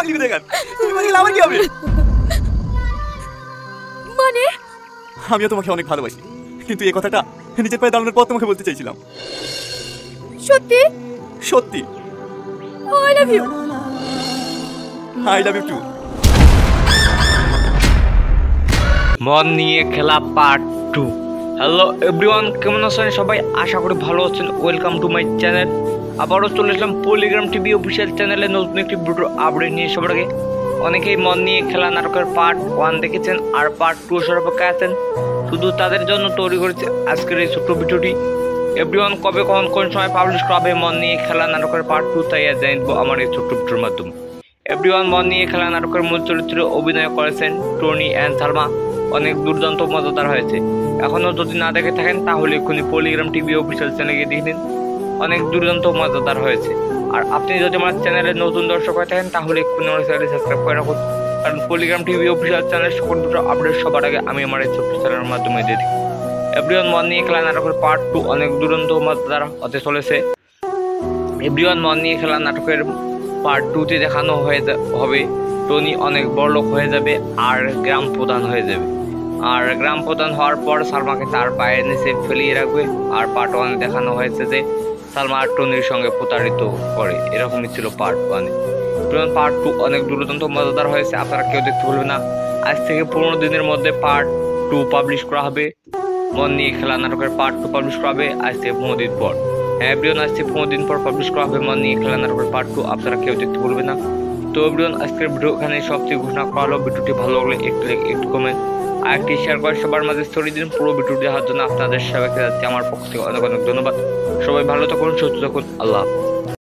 পাগলি দেখান, তুমি মরে গেলে আমার কি হবে? মানে আমিও তোমাকে অনেক ভালোবাসি, কিন্তু এই কথাটা নিজের পায়ে দাঁড়ানোর পর তোমাকে বলতে চাইছিলাম। সত্যি? সত্যি। I love you. I love you too. মন নিয়ে খেলা পার্ট 2। হ্যালো এভরিওয়ান, কেমন আছেন সবাই? আশা করি ভালো আছেন। Welcome to my channel. আবারও চলে এসলাম পলিগ্রাম টিভি অফিসিয়াল চ্যানেলে নতুন একটি ভিডিও আপডেট নিয়ে। সবার আগে অনেকেই মন নিয়ে খেলা নাটকের পার্ট 1 দেখেছেন আর পার্ট 2 এর অপেক্ষায় আছেন। শুধু তাদের জন্য তৈরি করেছে আজকের এই ছোট্ট ভিডিওটি। এভরিওয়ান, কবে কোন সময় পাবলিশ করা হবে মন নিয়ে খেলা নাটকের পার্ট 2 তাই আজ জানিয়ে দেবো আমার এই ছোট্ট ভিডিওর মাধ্যমে। এভরিওয়ান, মন নিয়ে খেলা নাটকের মূল চরিত্রে অভিনয় করেছেন টনি অ্যান্ড সালমা। অনেক দুর্দান্ত মজাদার হয়েছে। এখনও যদি না দেখে থাকেন তাহলে এক্ষুনি পলিগ্রাম টিভি অফিসিয়াল চ্যানেলে গিয়ে দেখে নিন। অনেক দুর্দান্ত মজাদার হয়েছে। আর আপনি যদি আমার চ্যানেলের নতুন দর্শক হয়ে থাকেন তাহলে এক্ষুনি আমার চ্যানেলটি সাবস্ক্রাইব করে রাখুন, কারণ পলিগ্রাম টিভি অফিসিয়াল চ্যানেলের সকল ভিডিও আপডেট সবার আগে আমি আমার এই ছোট্ট চ্যানেলের মাধ্যমে দিয়ে দিই। এভরিওয়ান, মন নিয়ে খেলা নাটকের পার্ট 2 অনেক দুর্দান্ত মজাদার হতে চলেছে। এভরিওয়ান, মন নিয়ে খেলা নাটকের পার্ট 2তে দেখানো হবে টনি অনেক বড়লোক হয়ে যাবে আর গ্রাম প্রধান হয়ে যাবে। আর গ্রাম প্রধান হওয়ার পর সালমাকে তার পায়ের নিচে ফেলিয়ে রাখবে। আর পার্ট 1 দেখানো হয়েছে যে সালমা আর টনির সঙ্গে প্রতারিত করে, এরকমই ছিল পার্ট 1। পার্ট 2 অনেক দুর্দান্ত মজাদার হয়েছে, আপনারা কেউ দেখতে ভুলবেন না। আজ থেকে 15 দিনের মধ্যে পার্ট 2 পাবলিশ করা হবে। মন নিয়ে খেলা নাটকের পার্ট 2 পাবলিশ করা হবে আজ থেকে 15 দিন পর। হ্যাঁ এভরিওয়ান, আজ থেকে 15 দিন পর পাবলিশ করা হবে মন নিয়ে খেলা নাটকের পার্ট 2, আপনারা কেউ দেখতে ভুলবেন না। তো এভরিওয়ান, আজকের ভিডিও এখানে সবচেয়ে ঘোষণা করা হলো। ভিডিওটি ভালো লাগলে একটু লাইক, একটু কমেন্ট আর একটি শেয়ার করে সবার মাঝে ছড়িয়ে দিন। পুরো ভিডিওটি দেখার জন্য আপনাদের সবাইকে যাচ্ছে আমার পক্ষ থেকে অনেক অনেক ধন্যবাদ। সবাই ভালো থাকুন, সুস্থ থাকুন, আল্লাহ হাফেজ।